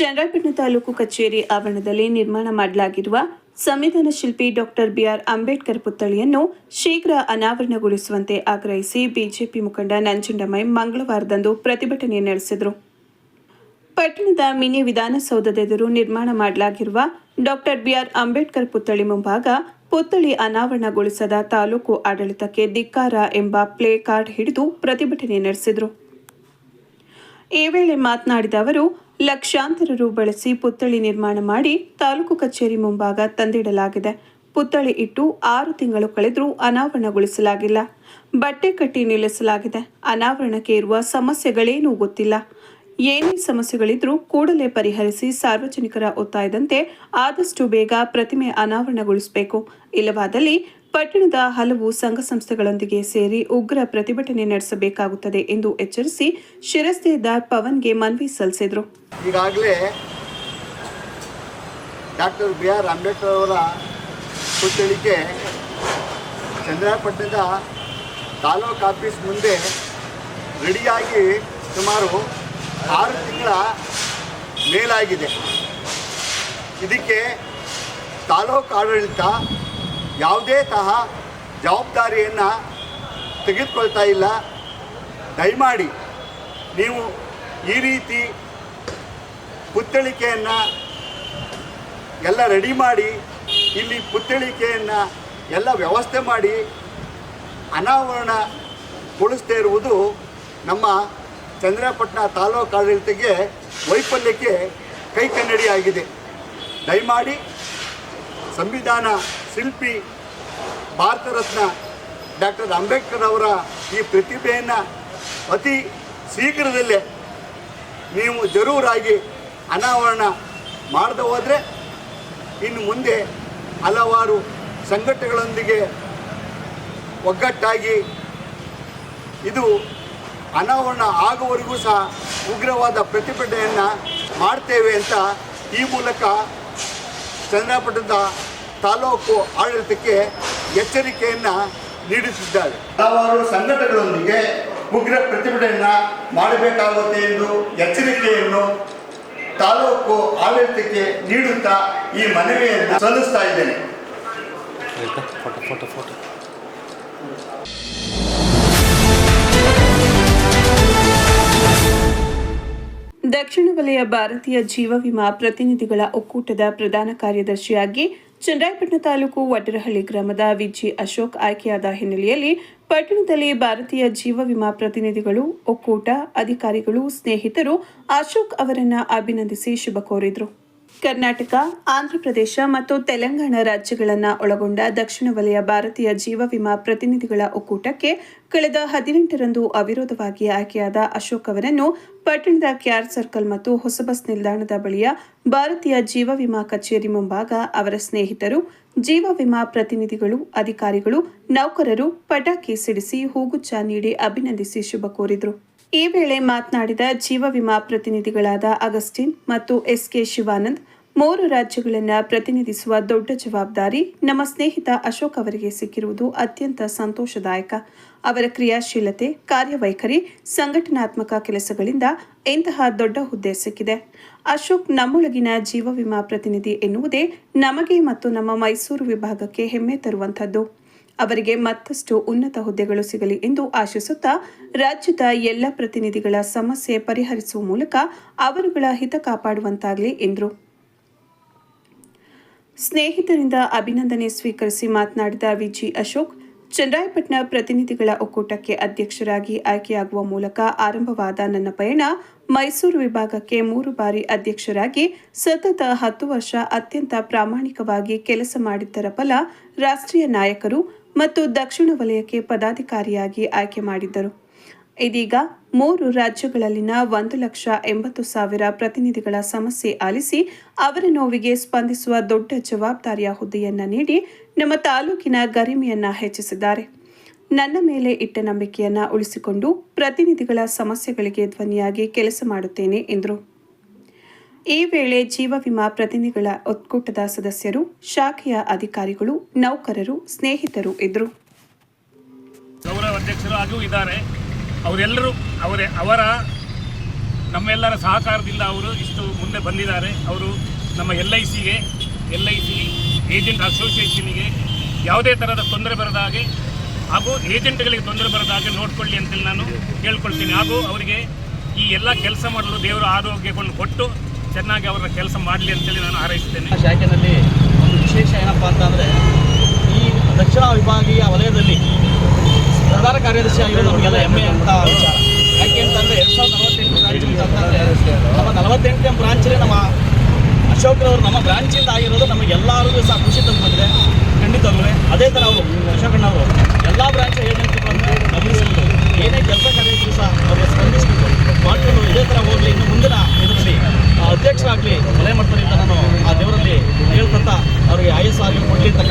ಚನ್ನರಾಯಪಟ್ಟಣ ತಾಲೂಕು ಕಚೇರಿ ಆವರಣದಲ್ಲಿ ನಿರ್ಮಾಣ ಮಾಡಲಾಗಿರುವ ಸಂವಿಧಾನ ಶಿಲ್ಪಿ ಡಾಕ್ಟರ್ ಬಿಆರ್ ಅಂಬೇಡ್ಕರ್ ಪುತ್ಥಳಿಯನ್ನು ಶೀಘ್ರ ಅನಾವರಣಗೊಳಿಸುವಂತೆ ಆಗ್ರಹಿಸಿ ಬಿಜೆಪಿ ಮುಖಂಡ ನಂಜುಂಡಮೈ ಮಂಗಳವಾರದಂದು ಪ್ರತಿಭಟನೆ ನಡೆಸಿದರು. ಪಟ್ಟಣದ ಮಿನಿ ವಿಧಾನಸೌಧದ ಎದುರು ನಿರ್ಮಾಣ ಮಾಡಲಾಗಿರುವ ಡಾಕ್ಟರ್ ಬಿಆರ್ ಅಂಬೇಡ್ಕರ್ ಪುತ್ಥಳಿ ಮುಂಭಾಗ ಪುತ್ಥಳಿ ಅನಾವರಣಗೊಳಿಸದ ತಾಲೂಕು ಆಡಳಿತಕ್ಕೆ ಧಿಕ್ಕಾರ ಎಂಬ ಪ್ಲೇ ಕಾರ್ಡ್ ಹಿಡಿದು ಪ್ರತಿಭಟನೆ ನಡೆಸಿದರು. ಈ ವೇಳೆ ಮಾತನಾಡಿದ ಅವರು, ಲಕ್ಷಾಂತರ ರು ಬಳಸಿ ಪುತ್ಥಳಿ ನಿರ್ಮಾಣ ಮಾಡಿ ತಾಲೂಕು ಕಚೇರಿ ಮುಂಭಾಗ ತಂದಿಡಲಾಗಿದೆ. ಪುತ್ಥಳಿ ಇಟ್ಟು 6 ತಿಂಗಳು ಕಳೆದರೂ ಅನಾವರಣಗೊಳಿಸಲಾಗಿಲ್ಲ. ಬಟ್ಟೆ ಕಟ್ಟಿ ನಿಲ್ಲಿಸಲಾಗಿದೆ. ಅನಾವರಣಕ್ಕೆ ಇರುವ ಸಮಸ್ಯೆಗಳೇನೂ ಗೊತ್ತಿಲ್ಲ. ಏನೇ ಸಮಸ್ಯೆಗಳಿದ್ರೂ ಕೂಡಲೇ ಪರಿಹರಿಸಿ ಸಾರ್ವಜನಿಕರ ಒತ್ತಾಯದಂತೆ ಆದಷ್ಟು ಬೇಗ ಪ್ರತಿಮೆ ಅನಾವರಣಗೊಳಿಸಬೇಕು. ಇಲ್ಲವಾದಲ್ಲಿ ಪಟ್ಟಣದ ಹಲವು ಸಂಘ ಸಂಸ್ಥೆಗಳೊಂದಿಗೆ ಸೇರಿ ಉಗ್ರ ಪ್ರತಿಭಟನೆ ನಡೆಸಬೇಕಾಗುತ್ತದೆ ಎಂದು ಎಚ್ಚರಿಸಿ ಶಿರಸ್ತೇದಾರ್ ಪವನ್ಗೆ ಮನವಿ ಸಲ್ಲಿಸಿದರು. ಈಗಾಗಲೇ ಡಾಕ್ಟರ್ ಬಿಆರ್ ಅಂಬೇಡ್ಕರ್ ಅವರ ಪುತ್ಥಳಿಗೆ ಚನ್ನರಾಯಪಟ್ಟಣದ ತಾಲೂಕು ಆಫೀಸ್ ಮುಂದೆ ರೆಡಿಯಾಗಿ ಸುಮಾರು 6 ತಿಂಗಳ ಮೇಲಾಗಿದೆ. ಇದಕ್ಕೆ ತಾಲೂಕು ಆಡಳಿತ ಯಾವುದೇ ತಹ ಜವಾಬ್ದಾರಿಯನ್ನು ತೆಗೆದುಕೊಳ್ತಾ ಇಲ್ಲ. ದಯಮಾಡಿ ನೀವು ಈ ರೀತಿ ಪುತ್ಥಳಿಕೆಯನ್ನು ಎಲ್ಲ ರೆಡಿ ಮಾಡಿ, ಇಲ್ಲಿ ಪುತ್ಥಳಿಕೆಯನ್ನು ಎಲ್ಲ ವ್ಯವಸ್ಥೆ ಮಾಡಿ ಅನಾವರಣಗೊಳಿಸದೇ ಇರುವುದು ನಮ್ಮ ಚನ್ನರಾಯಪಟ್ಟಣ ತಾಲೂಕು ಆಡಳಿತಕ್ಕೆ ವೈಫಲ್ಯಕ್ಕೆ ಕೈಕನ್ನಡಿಯಾಗಿದೆ. ದಯಮಾಡಿ ಸಂವಿಧಾನ ಶಿಲ್ಪಿ ಭಾರತ ರತ್ನ ಡಾಕ್ಟರ್ ಅಂಬೇಡ್ಕರ್ ಅವರ ಈ ಪ್ರತಿಭೆಯನ್ನು ಅತಿ ಶೀಘ್ರದಲ್ಲೇ ನೀವು ಜರೂರಾಗಿ ಅನಾವರಣ ಮಾಡದೆ ಹೋದರೆ ಇನ್ನು ಮುಂದೆ ಹಲವಾರು ಸಂಘಟನೆಗಳೊಂದಿಗೆ ಒಗ್ಗಟ್ಟಾಗಿ ಇದು ಅನಾವರಣ ಆಗುವವರೆಗೂ ಸಹ ಉಗ್ರವಾದ ಪ್ರತಿಭಟನೆಯನ್ನು ಮಾಡ್ತೇವೆ ಅಂತ ಈ ಮೂಲಕ ಚನ್ನರಾಯಪಟ್ಟಣದ ತಾಲೂಕು ಆಡಳಿತಕ್ಕೆ ಎಚ್ಚರಿಕೆಯನ್ನು ನೀಡುತ್ತಿದ್ದಾರೆ. ಹಲವಾರು ಸಂಘಟನೆಗಳೊಂದಿಗೆ ಉಗ್ರ ಪ್ರತಿಭಟನೆಯನ್ನು ಮಾಡಬೇಕಾಗುತ್ತೆ ಎಂದು ಎಚ್ಚರಿಕೆಯನ್ನು ತಾಲೂಕು ಆಡಳಿತಕ್ಕೆ ನೀಡುತ್ತಾ ಈ ಮನವಿಯನ್ನು ಸಲ್ಲಿಸ್ತಾ ಇದ್ದೇನೆ. ದಕ್ಷಿಣ ವಲಯ ಭಾರತೀಯ ಜೀವ ವಿಮಾ ಪ್ರತಿನಿಧಿಗಳ ಒಕ್ಕೂಟದ ಪ್ರಧಾನ ಕಾರ್ಯದರ್ಶಿಯಾಗಿ ಚನ್ನರಾಯಪಟ್ಟಣ ತಾಲೂಕು ವಡ್ಡರಹಳ್ಳಿ ಗ್ರಾಮದ ವಿಜಿ ಅಶೋಕ್ ಆಯ್ಕೆಯಾದ ಹಿನ್ನೆಲೆಯಲ್ಲಿ ಪಟ್ಟಣದಲ್ಲಿ ಭಾರತೀಯ ಜೀವ ವಿಮಾ ಪ್ರತಿನಿಧಿಗಳು, ಒಕ್ಕೂಟ, ಅಧಿಕಾರಿಗಳು, ಸ್ನೇಹಿತರು ಅಶೋಕ್ ಅವರನ್ನು ಅಭಿನಂದಿಸಿ ಶುಭ ಕೋರಿದರು. ಕರ್ನಾಟಕ, ಆಂಧ್ರಪ್ರದೇಶ ಮತ್ತು ತೆಲಂಗಾಣ ರಾಜ್ಯಗಳನ್ನು ಒಳಗೊಂಡ ದಕ್ಷಿಣ ವಲಯ ಭಾರತೀಯ ಜೀವ ವಿಮಾ ಪ್ರತಿನಿಧಿಗಳ ಒಕ್ಕೂಟಕ್ಕೆ ಕಳೆದ 18ರಂದು ಅವಿರೋಧವಾಗಿ ಆಯ್ಕೆಯಾದ ಅಶೋಕ್ ಅವರನ್ನು ಪಟ್ಟಣದ ಕ್ಯಾರ್ ಸರ್ಕಲ್ ಮತ್ತು ಹೊಸ ಬಸ್ ನಿಲ್ದಾಣದ ಬಳಿಯ ಭಾರತೀಯ ಜೀವ ವಿಮಾ ಕಚೇರಿ ಮುಂಭಾಗ ಅವರ ಸ್ನೇಹಿತರು, ಜೀವ ವಿಮಾ ಪ್ರತಿನಿಧಿಗಳು, ಅಧಿಕಾರಿಗಳು, ನೌಕರರು ಪಟಾಕಿ ಸಿಡಿಸಿ ಹೂಗುಚ್ಛ ನೀಡಿ ಅಭಿನಂದಿಸಿ ಶುಭ ಕೋರಿದರು. ಈ ವೇಳೆ ಮಾತನಾಡಿದ ಜೀವ ವಿಮಾ ಪ್ರತಿನಿಧಿಗಳಾದ ಅಗಸ್ಟಿನ್ ಮತ್ತು ಎಸ್ಕೆ ಶಿವಾನಂದ್, 3 ರಾಜ್ಯಗಳನ್ನು ಪ್ರತಿನಿಧಿಸುವ ದೊಡ್ಡ ಜವಾಬ್ದಾರಿ ನಮ್ಮ ಸ್ನೇಹಿತ ಅಶೋಕ್ ಅವರಿಗೆ ಸಿಕ್ಕಿರುವುದು ಅತ್ಯಂತ ಸಂತೋಷದಾಯಕ. ಅವರ ಕ್ರಿಯಾಶೀಲತೆ, ಕಾರ್ಯವೈಖರಿ, ಸಂಘಟನಾತ್ಮಕ ಕೆಲಸಗಳಿಂದ ಇಂತಹ ದೊಡ್ಡ ಹುದ್ದೆ ಸಿಕ್ಕಿದೆ. ಅಶೋಕ್ ನಮ್ಮೊಳಗಿನ ಜೀವ ವಿಮಾ ಪ್ರತಿನಿಧಿ ಎನ್ನುವುದೇ ನಮಗೆ ಮತ್ತು ನಮ್ಮ ಮೈಸೂರು ವಿಭಾಗಕ್ಕೆ ಹೆಮ್ಮೆ ತರುವಂಥದ್ದು. ಅವರಿಗೆ ಮತ್ತಷ್ಟು ಉನ್ನತ ಹುದ್ದೆಗಳು ಸಿಗಲಿ ಎಂದು ಆಶಿಸುತ್ತಾ ರಾಜ್ಯದ ಎಲ್ಲ ಪ್ರತಿನಿಧಿಗಳ ಸಮಸ್ಯೆ ಪರಿಹರಿಸುವ ಮೂಲಕ ಅವರುಗಳ ಹಿತ ಕಾಪಾಡುವಂತಾಗಲಿ ಎಂದರು. ಸ್ನೇಹಿತರಿಂದ ಅಭಿನಂದನೆ ಸ್ವೀಕರಿಸಿ ಮಾತನಾಡಿದ ವಿಜಿ ಅಶೋಕ್, ಚನ್ನರಾಯಪಟ್ಟಣ ಪ್ರತಿನಿಧಿಗಳ ಒಕ್ಕೂಟಕ್ಕೆ ಅಧ್ಯಕ್ಷರಾಗಿ ಆಯ್ಕೆಯಾಗುವ ಮೂಲಕ ಆರಂಭವಾದ ನನ್ನ ಪಯಣ ಮೈಸೂರು ವಿಭಾಗಕ್ಕೆ 3 ಬಾರಿ ಅಧ್ಯಕ್ಷರಾಗಿ ಸತತ 10 ವರ್ಷ ಅತ್ಯಂತ ಪ್ರಾಮಾಣಿಕವಾಗಿ ಕೆಲಸ ಮಾಡಿದ್ದರ ಫಲ ರಾಷ್ಟ್ರೀಯ ನಾಯಕರು ಮತ್ತು ದಕ್ಷಿಣ ವಲಯಕ್ಕೆ ಪದಾಧಿಕಾರಿಯಾಗಿ ಆಯ್ಕೆ ಮಾಡಿದ್ದರು. ಇದೀಗ 3 ರಾಜ್ಯಗಳಲ್ಲಿನ 1,80,000 ಪ್ರತಿನಿಧಿಗಳ ಸಮಸ್ಯೆ ಆಲಿಸಿ ಅವರ ನೋವಿಗೆ ಸ್ಪಂದಿಸುವ ದೊಡ್ಡ ಜವಾಬ್ದಾರಿಯ ಹುದ್ದೆಯನ್ನು ನೀಡಿ ನಮ್ಮ ತಾಲೂಕಿನ ಗರಿಮೆಯನ್ನು ಹೆಚ್ಚಿಸಿದ್ದಾರೆ. ನನ್ನ ಮೇಲೆ ಇಟ್ಟ ನಂಬಿಕೆಯನ್ನು ಉಳಿಸಿಕೊಂಡು ಪ್ರತಿನಿಧಿಗಳ ಸಮಸ್ಯೆಗಳಿಗೆ ಧ್ವನಿಯಾಗಿ ಕೆಲಸ ಮಾಡುತ್ತೇನೆ ಎಂದರು. ಈ ವೇಳೆ ಜೀವ ವಿಮಾ ಪ್ರತಿನಿಧಿಗಳ ಒಕ್ಕೂಟದ ಸದಸ್ಯರು, ಶಾಖೆಯ ಅಧಿಕಾರಿಗಳು, ನೌಕರರು, ಸ್ನೇಹಿತರು ಇದ್ದರು. ಗೌರವ ಅಧ್ಯಕ್ಷರು ಹಾಗೂ ಇದ್ದಾರೆ. ಅವರೆಲ್ಲರೂ ಅವರ ನಮ್ಮೆಲ್ಲರ ಸಹಕಾರದಿಂದ ಅವರು ಇಷ್ಟು ಮುಂದೆ ಬಂದಿದ್ದಾರೆ. ಅವರು ನಮ್ಮ LIC ಏಜೆಂಟ್ ಅಸೋಸಿಯೇಷನ್ಗೆ ಯಾವುದೇ ಥರದ ತೊಂದರೆ ಬರದ ಹಾಗೆ ಹಾಗೂ ಏಜೆಂಟ್ಗಳಿಗೆ ತೊಂದರೆ ಬರದ ಹಾಗೆ ನೋಡಿಕೊಳ್ಳಿ ಅಂತೇಳಿ ನಾನು ಕೇಳ್ಕೊಳ್ತೀನಿ. ಹಾಗೂ ಅವರಿಗೆ ಈ ಎಲ್ಲ ಕೆಲಸ ಮಾಡಲು ದೇವರು ಆರೋಗ್ಯವನ್ನು ಕೊಟ್ಟು ಚೆನ್ನಾಗಿ ಅವರ ಕೆಲಸ ಮಾಡಲಿ ಅಂತೇಳಿ ನಾನು ಹಾರೈಸ್ತೇನೆ. ಶಾಖೆಯಲ್ಲಿ ಒಂದು ವಿಶೇಷ ಏನಪ್ಪ ಅಂತಂದರೆ ಈ ದಕ್ಷಿಣ ವಿಭಾಗೀಯ ವಲಯದಲ್ಲಿ ಪ್ರಧಾನ ಕಾರ್ಯದರ್ಶಿ ಆಗಿರೋದು ನಮಗೆಲ್ಲ ಹೆಮ್ಮೆ ಅಂತ ವಿಚಾರ. ಯಾಕೆ ಅಂತಂದರೆ 2048 ಬ್ರಾಂಚ್ ಅಂತಂದರೆ ನಮ್ಮ 48ನೇ ಬ್ರಾಂಚಲ್ಲಿ ನಮ್ಮ ಅಶೋಕ್ರವರು ನಮ್ಮ ಬ್ರಾಂಚಿಂದ ಆಗಿರೋದು ನಮಗೆಲ್ಲರಿಗೂ ಸಹ ಖುಷಿ ತಂದುಕೊಂಡಿದೆ. ಖಂಡಿತವಾಗ್ಲೂ ಅದೇ ಥರ ಅವರು ಅಶೋಕಣ್ಣವರು ಎಲ್ಲ ಬ್ರಾಂಚ್ ಏಜೆಂಟ್ಗಳನ್ನು ಗಮನಿಸಿಕೊಂಡು ಏನೇ ಕೆಲಸ ಕಾರ್ಯಕ್ಕೂ ಸಹ ಅವರಿಗೆ ಸ್ಪಂದಿಸಬೇಕು ಮಾಡಿಕೊಂಡು ಇದೇ ಥರ ಹೋಗಲಿ. ಇನ್ನು ಮುಂದಿನ ಇದರಲ್ಲಿ ಅಧ್ಯಕ್ಷರಾಗಲಿ ವಲಯ ಮಟ್ಟದಿಂದ ನಾನು ಆ ದೇವರಲ್ಲಿ ಹೇಳ್ಕೊಂತ ಅವರಿಗೆ ಆಯಸ್ಸು ಆಗಲಿ ಕೊಡಲಿ ಅಂತ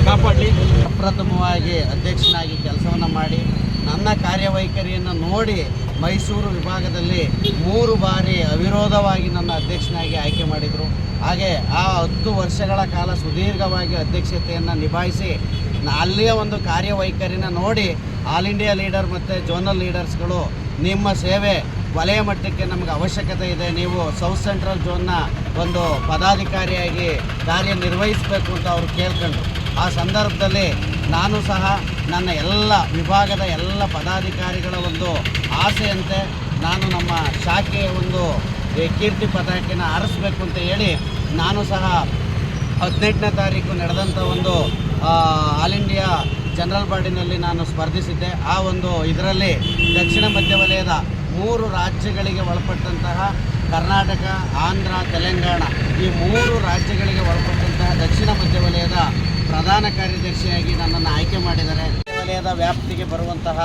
ಕಾಪಾಡಲಿ. ಅಪ್ರಥಮವಾಗಿ ಅಧ್ಯಕ್ಷನಾಗಿ ಕೆಲಸವನ್ನು ಮಾಡಿ ನನ್ನ ಕಾರ್ಯವೈಖರಿಯನ್ನು ನೋಡಿ ಮೈಸೂರು ವಿಭಾಗದಲ್ಲಿ 3 ಬಾರಿ ಅವಿರೋಧವಾಗಿ ನನ್ನ ಅಧ್ಯಕ್ಷನಾಗಿ ಆಯ್ಕೆ ಮಾಡಿದರು. ಹಾಗೆ ಆ 10 ವರ್ಷಗಳ ಕಾಲ ಸುದೀರ್ಘವಾಗಿ ಅಧ್ಯಕ್ಷತೆಯನ್ನು ನಿಭಾಯಿಸಿ ಅಲ್ಲಿಯ ಒಂದು ಕಾರ್ಯವೈಖರಿನ ನೋಡಿ ಆಲ್ ಇಂಡಿಯಾ ಲೀಡರ್ ಮತ್ತು ಝೋನಲ್ ಲೀಡರ್ಸ್ಗಳು ನಿಮ್ಮ ಸೇವೆ ವಲಯ ಮಟ್ಟಕ್ಕೆ ನಮಗೆ ಅವಶ್ಯಕತೆ ಇದೆ, ನೀವು ಸೌತ್ ಸೆಂಟ್ರಲ್ ಝೋನ್ನ ಒಂದು ಪದಾಧಿಕಾರಿಯಾಗಿ ಕಾರ್ಯನಿರ್ವಹಿಸಬೇಕು ಅಂತ ಅವರು ಕೇಳ್ಕೊಂಡ್ರು. ಆ ಸಂದರ್ಭದಲ್ಲಿ ನಾನು ಸಹ ನನ್ನ ಎಲ್ಲ ವಿಭಾಗದ ಎಲ್ಲ ಪದಾಧಿಕಾರಿಗಳ ಒಂದು ಆಸೆಯಂತೆ ನಾನು ನಮ್ಮ ಶಾಖೆಯ ಒಂದು ಕೀರ್ತಿ ಪತಾಕೆನ ಆರಿಸಬೇಕು ಅಂತ ಹೇಳಿ ನಾನು ಸಹ 18ನೇ ತಾರೀಕು ನಡೆದಂಥ ಒಂದು ಆಲ್ ಇಂಡಿಯಾ ಜನರಲ್ ಬಾಡಿನಲ್ಲಿ ನಾನು ಸ್ಪರ್ಧಿಸಿದ್ದೆ. ಆ ಒಂದು ಇದರಲ್ಲಿ ದಕ್ಷಿಣ ಮಧ್ಯ ವಲಯದ 3 ರಾಜ್ಯಗಳಿಗೆ ಒಳಪಟ್ಟಂತಹ ಕರ್ನಾಟಕ, ಆಂಧ್ರ, ತೆಲಂಗಾಣ ಈ 3 ರಾಜ್ಯಗಳಿಗೆ ಒಳಪಟ್ಟಂತಹ ದಕ್ಷಿಣ ಮಧ್ಯ ವಲಯದ ಪ್ರಧಾನ ಕಾರ್ಯದರ್ಶಿಯಾಗಿ ನನ್ನನ್ನು ಆಯ್ಕೆ ಮಾಡಿದ್ದಾರೆ. ವಲಯದ ವ್ಯಾಪ್ತಿಗೆ ಬರುವಂತಹ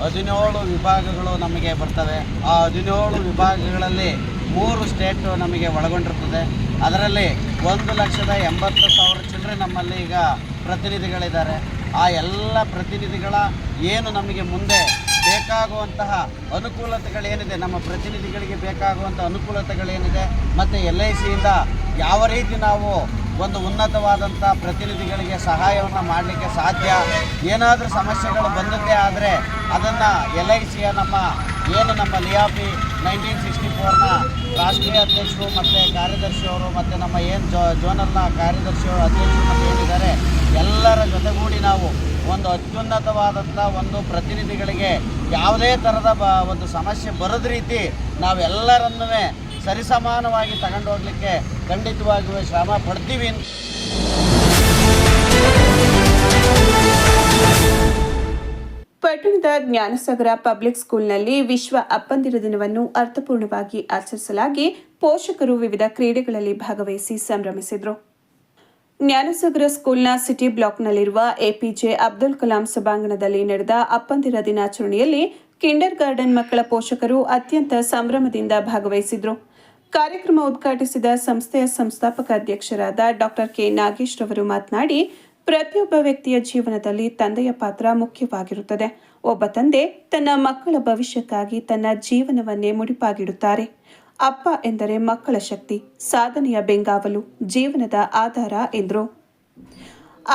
17 ವಿಭಾಗಗಳು ನಮಗೆ ಬರ್ತವೆ. ಆ 17 ವಿಭಾಗಗಳಲ್ಲಿ 3 ಸ್ಟೇಟು ನಮಗೆ ಒಳಗೊಂಡಿರ್ತದೆ. ಅದರಲ್ಲಿ 1,80,000 ಚಿಲ್ಲರೆ ನಮ್ಮಲ್ಲಿ ಈಗ ಪ್ರತಿನಿಧಿಗಳಿದ್ದಾರೆ. ಆ ಎಲ್ಲ ಪ್ರತಿನಿಧಿಗಳ ಏನು ನಮಗೆ ಮುಂದೆ ಬೇಕಾಗುವಂತಹ ಅನುಕೂಲತೆಗಳೇನಿದೆ, ನಮ್ಮ ಪ್ರತಿನಿಧಿಗಳಿಗೆ ಬೇಕಾಗುವಂಥ ಅನುಕೂಲತೆಗಳೇನಿದೆ ಮತ್ತು LICಯಿಂದ ಯಾವ ರೀತಿ ನಾವು ಒಂದು ಉನ್ನತವಾದಂಥ ಪ್ರತಿನಿಧಿಗಳಿಗೆ ಸಹಾಯವನ್ನು ಮಾಡಲಿಕ್ಕೆ ಸಾಧ್ಯ, ಏನಾದರೂ ಸಮಸ್ಯೆಗಳು ಬಂದದ್ದೇ ಆದರೆ ಅದನ್ನು LICಯ ನಮ್ಮ ಲಿಯಾಪಿ 1964ನ ರಾಷ್ಟ್ರೀಯ ಅಧ್ಯಕ್ಷರು ಮತ್ತು ಕಾರ್ಯದರ್ಶಿಯವರು ಮತ್ತು ನಮ್ಮ ಝೋನಲ್ನ ಕಾರ್ಯದರ್ಶಿಯವರು ಅಧ್ಯಕ್ಷರು ಮತ್ತು ಏನಿದ್ದಾರೆ ಎಲ್ಲರ ಜೊತೆಗೂಡಿ ನಾವು ಒಂದು ಅತ್ಯುನ್ನತವಾದಂಥ ಒಂದು ಪ್ರತಿನಿಧಿಗಳಿಗೆ ಯಾವುದೇ ಥರದ ಒಂದು ಸಮಸ್ಯೆ ಬರದ ರೀತಿ ನಾವೆಲ್ಲರನ್ನೂ ಸರಿಸಮಾನವಾಗಿ ತಗೊಂಡು ಹೋಗಲಿಕ್ಕೆ ಖಂಡಿತವಾಗಿಯೂ ಶ್ರಮ ಪಡ್ತೀವಿ. ಪಟ್ಟಣದ ಜ್ಞಾನಸಾಗರ ಪಬ್ಲಿಕ್ ಸ್ಕೂಲ್ನಲ್ಲಿ ವಿಶ್ವ ಅಪ್ಪಂದಿರ ದಿನವನ್ನು ಅರ್ಥಪೂರ್ಣವಾಗಿ ಆಚರಿಸಲಾಗಿ ಪೋಷಕರು ವಿವಿಧ ಕ್ರೀಡೆಗಳಲ್ಲಿ ಭಾಗವಹಿಸಿ ಸಂಭ್ರಮಿಸಿದರು. ಜ್ಞಾನಸಾಗರ ಸ್ಕೂಲ್ನ ಸಿಟಿ ಬ್ಲಾಕ್ನಲ್ಲಿರುವ APJ ಅಬ್ದುಲ್ ಕಲಾಂ ಸಭಾಂಗಣದಲ್ಲಿ ನಡೆದ ಅಪ್ಪಂದಿರ ದಿನಾಚರಣೆಯಲ್ಲಿ ಕಿಂಡರ್ ಗಾರ್ಡನ್ ಮಕ್ಕಳ ಪೋಷಕರು ಅತ್ಯಂತ ಸಂಭ್ರಮದಿಂದ ಭಾಗವಹಿಸಿದರು. ಕಾರ್ಯಕ್ರಮ ಉದ್ಘಾಟಿಸಿದ ಸಂಸ್ಥೆಯ ಸಂಸ್ಥಾಪಕ ಅಧ್ಯಕ್ಷರಾದ ಡಾಕ್ಟರ್ K. ನಾಗೇಶ್ ರವರು ಮಾತನಾಡಿ, ಪ್ರತಿಯೊಬ್ಬ ವ್ಯಕ್ತಿಯ ಜೀವನದಲ್ಲಿ ತಂದೆಯ ಪಾತ್ರ ಮುಖ್ಯವಾಗಿರುತ್ತದೆ. ಒಬ್ಬ ತಂದೆ ತನ್ನ ಮಕ್ಕಳ ಭವಿಷ್ಯಕ್ಕಾಗಿ ತನ್ನ ಜೀವನವನ್ನೇ ಮುಡಿಪಾಗಿಡುತ್ತಾರೆ. ಅಪ್ಪ ಎಂದರೆ ಮಕ್ಕಳ ಶಕ್ತಿ, ಸಾಧನೆಯ ಬೆಂಗಾವಲು, ಜೀವನದ ಆಧಾರ ಎಂದರು.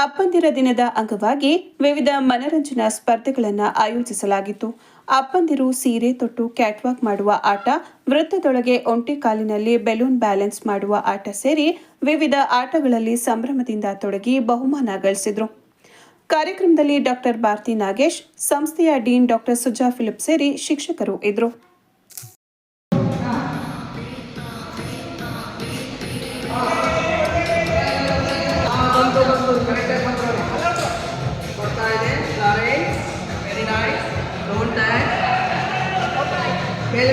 ಅಪ್ಪಂದಿರ ದಿನದ ಅಂಗವಾಗಿ ವಿವಿಧ ಮನರಂಜನಾ ಸ್ಪರ್ಧೆಗಳನ್ನು ಆಯೋಜಿಸಲಾಗಿತ್ತು. ಅಪ್ಪಂದಿರು ಸೀರೆ ತೊಟ್ಟು ಕ್ಯಾಟ್ವಾಕ್ ಮಾಡುವ ಆಟ, ವೃತ್ತದೊಳಗೆ ಒಂಟಿ ಕಾಲಿನಲ್ಲಿ ಬೆಲೂನ್ ಬ್ಯಾಲೆನ್ಸ್ ಮಾಡುವ ಆಟ ಸೇರಿ ವಿವಿಧ ಆಟಗಳಲ್ಲಿ ಸಂಭ್ರಮದಿಂದ ತೊಡಗಿ ಬಹುಮಾನ ಗಳಿಸಿದರು. ಕಾರ್ಯಕ್ರಮದಲ್ಲಿ ಡಾಕ್ಟರ್ ಭಾರತಿ ನಾಗೇಶ್, ಸಂಸ್ಥೆಯ ಡೀನ್ ಡಾಕ್ಟರ್ ಸುಜಾ ಫಿಲಿಪ್ ಸೇರಿ ಶಿಕ್ಷಕರು ಇದ್ದರು.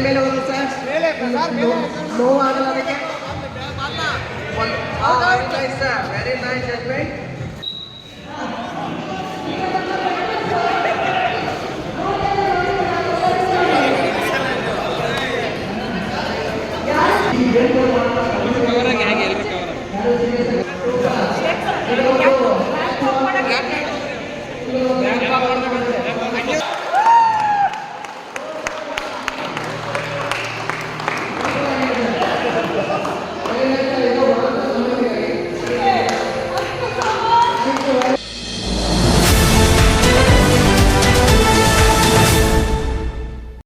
ಮೇಲೆ ಹೋಗಿ ಸರ್, ನೋವಾಗಲ್ಲ ಅದಕ್ಕೆ. Very nice, very nice.